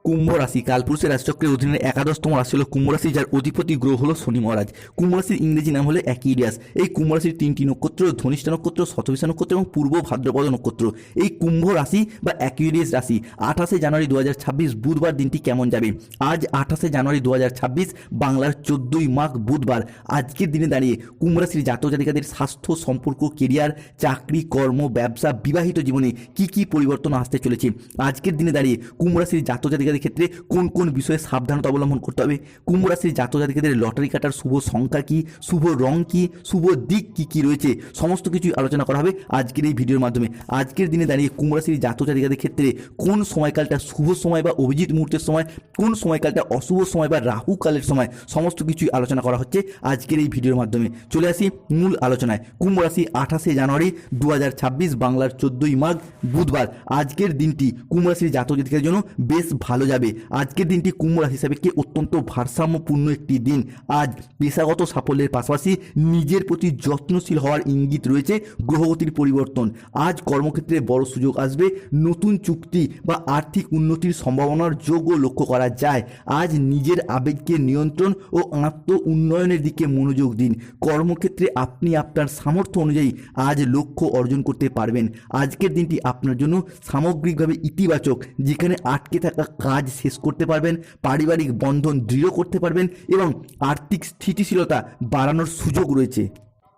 কুম্ভ রাশি কালপুরুষের রাশিচক্রের অধীনে একাদশতম রাশি হলো কুম্ভ রাশি, যার অধিপতি গ্রহ হলো শনি মহারাজ। কুম্ভ রাশির ইংরেজি নাম হলো অ্যাকুইলিয়াস। এই কুম্ভ রাশির তিনটি নক্ষত্র, ধনিষ্ঠা নক্ষত্র, শতভিষা নক্ষত্র এবং পূর্ব ভাদ্রপদ নক্ষত্র। এই কুম্ভ রাশি বা অ্যাকুইলিয়াস রাশি 28 জানুয়ারি 2026 বুধবার দিনটি কেমন যাবে? আজ 28 জানুয়ারি 2026 বাংলার 14ই মাঘ বুধবার। আজকের দিনে দাঁড়িয়ে কুম্ভ রাশির জাতক জাতিকাদের স্বাস্থ্য, সম্পর্ক, কেরিয়ার, চাকরি, কর্ম, ব্যবসা, বিবাহিত জীবনে কি কি পরিবর্তন আসতে চলেছে? আজকের দিনে দাঁড়িয়ে কুম্ভ রাশির জাতক জাতিকাদের ক্ষেত্রে কোন কোন বিষয়ে সাবধানতা অবলম্বন করতে হবে? কুম্ভ রাশির জাতক জাতিকাদের লটারি কাটার শুভ সংখ্যা কি, শুভ রং কি, শুভ দিক কি কি রয়েছে, সমস্ত কিছুই আলোচনা করা হবে আজকের এই ভিডিওর মাধ্যমে। আজকের দিনে দাঁড়িয়ে কুম্ভ রাশির জাতক জাতিকাদের ক্ষেত্রে কোন সময়কালটা শুভ সময় বা অভিজিৎ মুহূর্তের সময়, কোন সময়কালটা অশুভ সময় বা রাহু কালের সময়, সমস্ত কিছুই আলোচনা করা হচ্ছে আজকের এই ভিডিওর মাধ্যমে। চলে আসি মূল আলোচনায়। কুম্ভ রাশি 28 জানুয়ারি 2026 বাংলার 14ই মাঘ বুধবার। আজকের দিনটি কুম্ভ রাশির জাতক জাতিকাদের জন্য বেশ ভালো যাবে। আজকের দিনটি কুম্ভ রাশি হিসাবে কি অত্যন্ত ভারসাম্যপূর্ণ একটি দিন। আজ পেশাগত সাফল্যের পাশাপাশি নিজের প্রতি যত্নশীল হওয়ার ইঙ্গিত রয়েছে গ্রহগতির পরিবর্তন। আজ কর্মক্ষেত্রে বড় সুযোগ আসবে, নতুন চুক্তি বা আর্থিক উন্নতির সম্ভাবনার যোগও লক্ষ্য করা যায়। আজ নিজের আবেগকে নিয়ন্ত্রণ ও আত্ম উন্নয়নের দিকে মনোযোগ দিন। কর্মক্ষেত্রে আপনি আপনার সামর্থ্য অনুযায়ী আজ লক্ষ্য অর্জন করতে পারবেন। আজকের দিনটি আপনার জন্য সামগ্রিকভাবে ইতিবাচক, যেখানে আটকে থাকা কাজ শেষ করতে পারবেন, পারিবারিক বন্ধন দৃঢ় করতে পারবেন এবং আর্থিক স্থিতিশীলতা বাড়ানোর সুযোগ রয়েছে।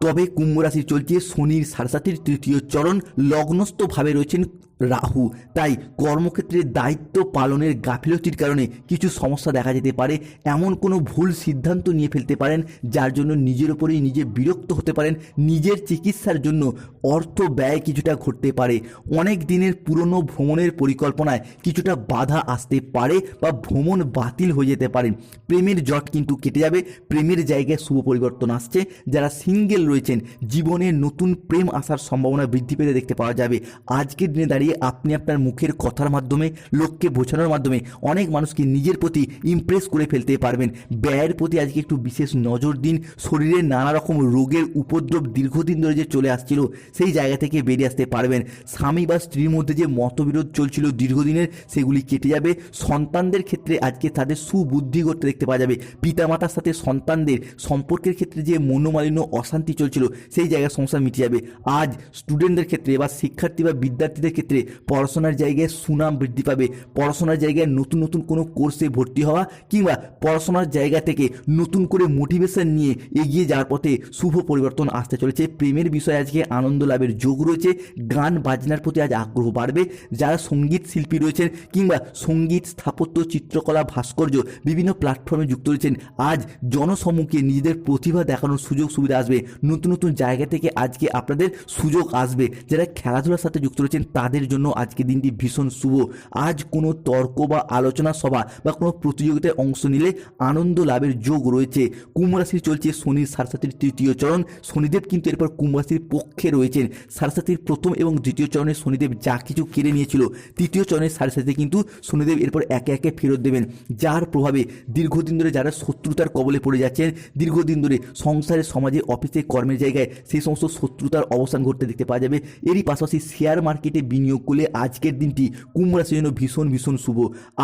তবে কুম্ভ রাশি চলছে শনির 7.5 তৃতীয় চরণ, লগ্নস্থভাবে রয়েছেন রাহু। তাই কর্মক্ষেত্রে দায়িত্ব পালনের গাফিলতির কারণে কিছু সমস্যা দেখা যেতে পারে। এমন কোনো ভুল সিদ্ধান্ত নিয়ে ফেলতে পারেন যার জন্য নিজের ওপরেই নিজে বিরক্ত হতে পারেন। নিজের চিকিৎসার জন্য অর্থ ব্যয় কিছুটা ঘটতে পারে। অনেক দিনের পুরনো ভ্রমণের পরিকল্পনায় কিছুটা বাধা আসতে পারে বা ভ্রমণ বাতিল হয়ে যেতে পারে। প্রেমের জট কিন্তু কেটে যাবে, প্রেমের জায়গায় শুভ পরিবর্তন আসছে। যারা সিঙ্গেল রয়েছেন, জীবনে নতুন প্রেম আসার সম্ভাবনা বৃদ্ধি পেতে দেখতে পাওয়া যাবে। আজকের দিনে দাঁড়িয়ে আপনি আপনার মুখের কথার মাধ্যমে, লোককে বোঝানোর মাধ্যমে অনেক মানুষকে নিজের প্রতি ইমপ্রেস করে ফেলতে পারবেন। ব্যয়ের প্রতি আজকে একটু বিশেষ নজর দিন। শরীরে নানা রকম রোগের উপদ্রব দীর্ঘদিন ধরে যে চলে আসছিল, সেই জায়গা থেকে বেরিয়ে আসতে পারবেন। স্বামী বা স্ত্রীর মধ্যে যে মতবিরোধ চলছিল দীর্ঘদিনের, সেগুলি কেটে যাবে। সন্তানদের ক্ষেত্রে আজকে তাদের সুবুদ্ধি করতে দেখতে পাওয়া যাবে। পিতামাতার সাথে সন্তানদের সম্পর্কের ক্ষেত্রে যে মনোমালিন্য, অশান্তি চলছিল, সেই জায়গায় সমস্যা মিটে যাবে। আজ স্টুডেন্টদের ক্ষেত্রে বা শিক্ষার্থী বা বিদ্যার্থীদের ক্ষেত্রে পড়াশোনার জায়গায় সুনাম বৃদ্ধি পাবে। পড়াশোনার জায়গায় নতুন নতুন কোনো কোর্সে ভর্তি হওয়া কিংবা পড়াশোনার জায়গা থেকে নতুন করে মোটিভেশন নিয়ে এগিয়ে যাওয়ার পথে শুভ পরিবর্তন আসতে চলেছে। প্রেমের বিষয়ে আজকে আনন্দ লাভের যোগ রয়েছে। গান বাজনার প্রতি আজ আগ্রহ বাড়বে। যারা সঙ্গীত শিল্পী রয়েছেন কিংবা সঙ্গীত, স্থাপত্য, চিত্রকলা, ভাস্কর্য বিভিন্ন প্ল্যাটফর্মে যুক্ত রয়েছেন, আজ জনসম্মুখে নিজেদের প্রতিভা দেখানোর সুযোগ সুবিধা আসবে। নতুন নতুন জায়গা থেকে আজকে আপনাদের সুযোগ আসবে। যারা খেলাধুলার সাথে যুক্ত রয়েছেন তাদের জন্য আজকে দিনটি ভীষণ শুভ। আজ কোনো তর্ক বা আলোচনা সভা বা কোনো প্রতিযোগিতায় অংশ নিলে আনন্দ লাভের যোগ রয়েছে। কুম্ভ রাশির চলছে শনির 7.5 তৃতীয় চরণ। শনিদেব কিন্তু এরপর কুম্ভ রাশির পক্ষে রয়েছেন। 7.5 প্রথম এবং দ্বিতীয় চরণে শনিদেব যা কিছু কেড়ে নিয়েছিল, তৃতীয় চরণের 7.5 কিন্তু শনিদেব এরপর একে একে ফেরত দেবেন। যার প্রভাবে দীর্ঘদিন ধরে যারা শত্রুতার কবলে পড়ে যাচ্ছেন, দীর্ঘদিন ধরে সংসারে, সমাজে, অফিসে, কর্মের জায়গায় সেই সমস্ত শত্রুতার অবসান ঘটতে দেখতে পাওয়া যাবে। এরই পাশাপাশি শেয়ার মার্কেটে বিনিয়োগ করলে আজকের দিনটি কুম্ভ রাশির জন্য ভীষণ ভীষণ শুভ।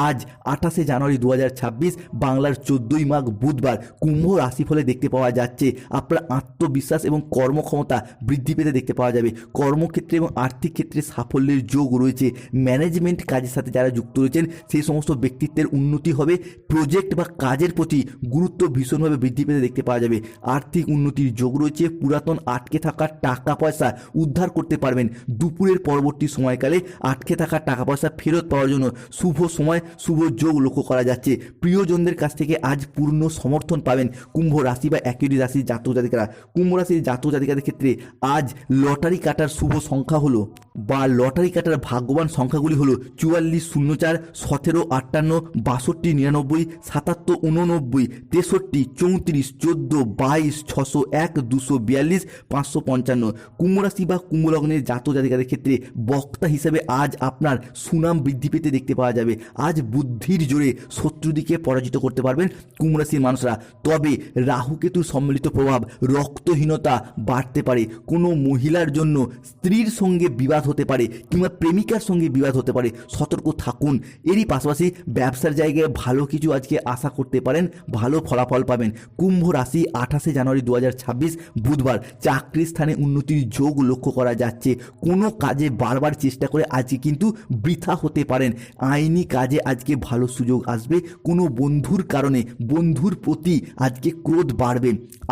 আজ 28 জানুয়ারি 2026 বাংলার 14ই মাঘ বুধবার। কুম্ভ রাশিফলে দেখতে পাওয়া যাচ্ছে আপনার আত্মবিশ্বাস এবং কর্মক্ষমতা বৃদ্ধি পেতে দেখতে পাওয়া যাবে। কর্মক্ষেত্রে এবং আর্থিক ক্ষেত্রে সাফল্যের যোগ রয়েছে। ম্যানেজমেন্ট কাজের সাথে যারা যুক্ত রয়েছেন সেই সমস্ত ব্যক্তিত্বের উন্নতি হবে। প্রজেক্ট বা কাজের প্রতি গুরুত্ব ভীষণভাবে বৃদ্ধি পেতে দেখতে পাওয়া যাবে। আর্থিক উন্নতির যোগ রয়েছে। পুরাতন আটকে থাকা টাকা পয়সা উদ্ধার করতে পারবেন। দুপুরের পরবর্তী সময়কালে আটকে থাকা টাকা পয়সা ফেরত পাওয়ার জন্য শুভ সময়, শুভ যোগ লক্ষ্য করা যাচ্ছে। প্রিয়জনদের কাছ থেকে আজ পূর্ণ সমর্থন পাবেন কুম্ভ রাশি বা একই রাশির জাতক জাতিকারা। কুম্ভ রাশির জাতক জাতিকাদের ক্ষেত্রে আজ লটারি কাটার শুভ সংখ্যা হলো বা লটারি কাটার ভাগ্যবান সংখ্যাগুলি হলো 44, 04, 17, 58, 62, 99, 77, 89, 63, 34, 14, 22, 601, 242, 555। কুম্ভ রাশি বা কুম্ভ লগ্নের জাতক জাতিকাদের ক্ষেত্রে বক্তা কর্তা হিসেবে আজ আপনার সুনাম বৃদ্ধি পেতে দেখতে পাওয়া যাবে। আজ বুদ্ধির জোরে শত্রুদিকে পরাজিত করতে পারবেন কুম্ভ রাশির মানুষরা। তবে রাহু কেতুর সম্মিলিত প্রভাব, রক্তহীনতা বাড়তে পারে। কোনো মহিলার জন্য স্ত্রীর সঙ্গে বিবাদ হতে পারে কিংবা প্রেমিকার সঙ্গে বিবাদ হতে পারে, সতর্ক থাকুন। এরই পাশাপাশি ব্যবসার জায়গায় ভালো কিছু আজকে আশা করতে পারেন, ভালো ফলাফল পাবেন। কুম্ভ রাশি 28 জানুয়ারি 2026 বুধবার চাকরির স্থানে উন্নতির যোগ লক্ষ্য করা যাচ্ছে। কোনো কাজে বারবার চেষ্টা করে আজকে কিন্তু বৃথা হতে পারেন। আইনি কাজে আজকে ভালো সুযোগ আসবে। কোনো বন্ধুর কারণে বন্ধুর প্রতি আজকে ক্রোধ বাড়বে।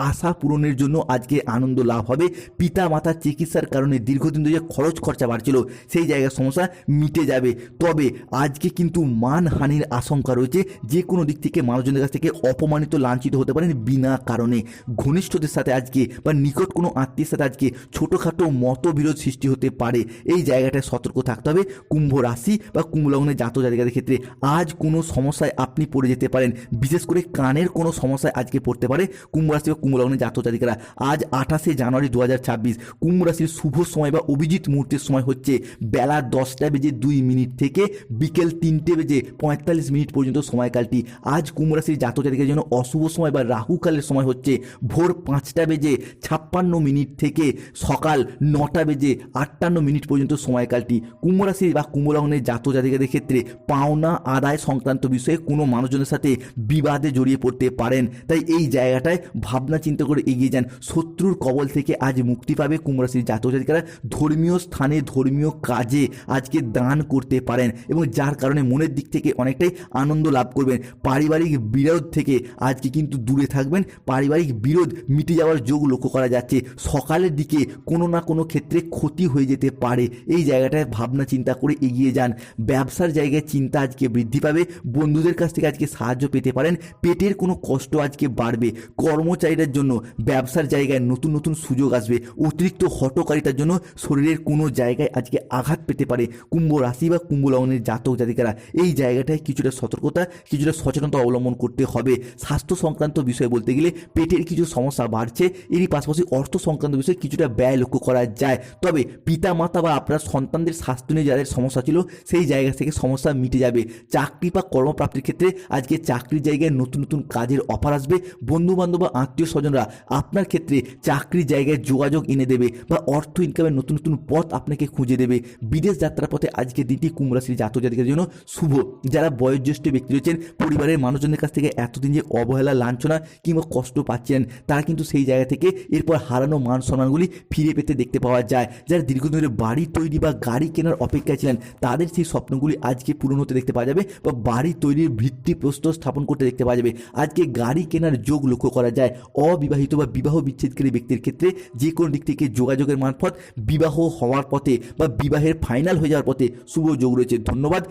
আশা পূরণের জন্য আজকে আনন্দ লাভ হবে। পিতা মাতার চিকিৎসার কারণে দীর্ঘদিন ধরে যে খরচ খরচা বাড়ছিল সেই জায়গার সমস্যা মিটে যাবে। তবে আজকে কিন্তু মানহানির আশঙ্কা রয়েছে। যে কোনো দিক থেকে মানুষজনের কাছ থেকে অপমানিত লাঞ্ছিত হতে পারেন বিনা কারণে। ঘনিষ্ঠদের সাথে আজকে বা নিকট কোনো আত্মীয়ের সাথে আজকে ছোটোখাটো মতবিরোধ সৃষ্টি হতে পারে। এই জায়গাটায় সতর্ক থাকতে হবে কুম্ভ রাশি বা কুম্ভ লগ্নের জাতক জাতিকাদের ক্ষেত্রে। আজ কোনো সমস্যায় আপনি পড়ে যেতে পারেন, বিশেষ করে কানের কোনো সমস্যায় আজকে পড়তে পারে কুম্ভ রাশি বা কুম্ভ লগ্নের জাতক জাতিকারা। আজ 28 জানুয়ারি 2026 কুম্ভ রাশির শুভ সময় বা অভিজিৎ মুহূর্তের সময় হচ্ছে বেলা 10:02 থেকে বিকেল 3:45 পর্যন্ত সময়কালটি। আজ কুম্ভ রাশির জাতক জাতিকার জন্য অশুভ সময় বা রাহুকালের সময় হচ্ছে ভোর 5:56 থেকে সকাল 9:58 পর্যন্ত সময়কালটি। কুম্ভ রাশি বা কুম্ভ লগ্নের জাতক জাতিকাদের ক্ষেত্রে পাওনা আদায় সংক্রান্ত বিষয়ে কোনো মানুষজনের সাথে বিবাদে জড়িয়ে পড়তে পারেন। তাই এই জায়গাটায় ভাবনা চিন্তা করে এগিয়ে যান। শত্রুর কবল থেকে আজ মুক্তি পাবে কুম্ভ রাশির জাতক জাতিকারা। ধর্মীয় স্থানে ধর্মীয় কাজে আজকে দান করতে পারেন এবং যার কারণে মনের দিক থেকে অনেকটাই আনন্দ লাভ করবেন। পারিবারিক বিরোধ থেকে আজকে কিন্তু দূরে থাকবেন। পারিবারিক বিরোধ মিটে যাওয়ার যোগ লক্ষ্য করা যাচ্ছে। সকালের দিকে কোনো না কোনো ক্ষেত্রে ক্ষতি হয়ে যেতে পারে। এই জায়গাটায় ভাবনা চিন্তা করে এগিয়ে যান। ব্যবসার জায়গায় চিন্তা আজকে বৃদ্ধি পাবে। বন্ধুদের কাছ থেকে আজকে সাহায্য পেতে পারেন। পেটের কোনো কষ্ট আজকে বাড়বে। কর্মচারীদের জন্য ব্যবসার জায়গায় নতুন নতুন সুযোগ আসবে। অতিরিক্ত হঠকারিতার জন্য শরীরের কোনো জায়গায় আজকে আঘাত পেতে পারে কুম্ভ রাশি বা কুম্ভ লগ্নের জাতক জাতিকারা। এই জায়গাটায় কিছুটা সতর্কতা, কিছুটা সচেতনতা অবলম্বন করতে হবে। স্বাস্থ্য সংক্রান্ত বিষয় বলতে গেলে পেটের কিছু সমস্যা বাড়ছে। এরই পাশাপাশি অর্থ সংক্রান্ত বিষয়ে কিছুটা ব্যয় লক্ষ্য করা যায়। তবে পিতা মাতা বা আপনার সন্তানদের স্বাস্থ্য নিয়ে যাদের সমস্যা ছিল সেই জায়গা থেকে সমস্যা মিটে যাবে। চাকরি বা কর্মপ্রাপ্তির ক্ষেত্রে আজকে চাকরির জায়গায় নতুন নতুন কাজের অফার আসবে। বন্ধু বান্ধব বা আত্মীয় স্বজনরা আপনার ক্ষেত্রে চাকরির জায়গায় যোগাযোগ এনে দেবে বা অর্থ ইনকামের নতুন নতুন পথ আপনাকে খুঁজে দেবে। বিদেশ যাত্রার পথে আজকের দিনটি কুম্ভ রাশির জাতক জাতিকাদের জন্য শুভ। যারা বয়োজ্যেষ্ঠ ব্যক্তি রয়েছেন, পরিবারের মানুষজনের কাছ থেকে এতদিন যে অবহেলা, লাঞ্ছনা কিংবা কষ্ট পাচ্ছেন, তারা কিন্তু সেই জায়গা থেকে এরপর হারানো মান সম্মানগুলি ফিরে পেতে দেখতে পাওয়া যায়। যারা দীর্ঘদিন ধরে বাড়ি তৈরি বা গাড়ি কেনার অপেক্ষায় ছিলেন, তাদের সেই স্বপ্নগুলি আজকে পূরণ হতে দেখতে পাওয়া যাবে বা বাড়ি তৈরির ভিত্তিপ্রস্তর স্থাপন করতে দেখতে পাওয়া যাবে। আজকে গাড়ি কেনার যোগ লক্ষ্য করা যায়। অবিবাহিত বা বিবাহ বিচ্ছেদকারী ব্যক্তির ক্ষেত্রে যে কোনো দিক থেকে যোগাযোগের মারফত বিবাহ হওয়ার পথে বা বিবাহের ফাইনাল হয়ে যাওয়ার পথে শুভ যোগ রয়েছে। ধন্যবাদ।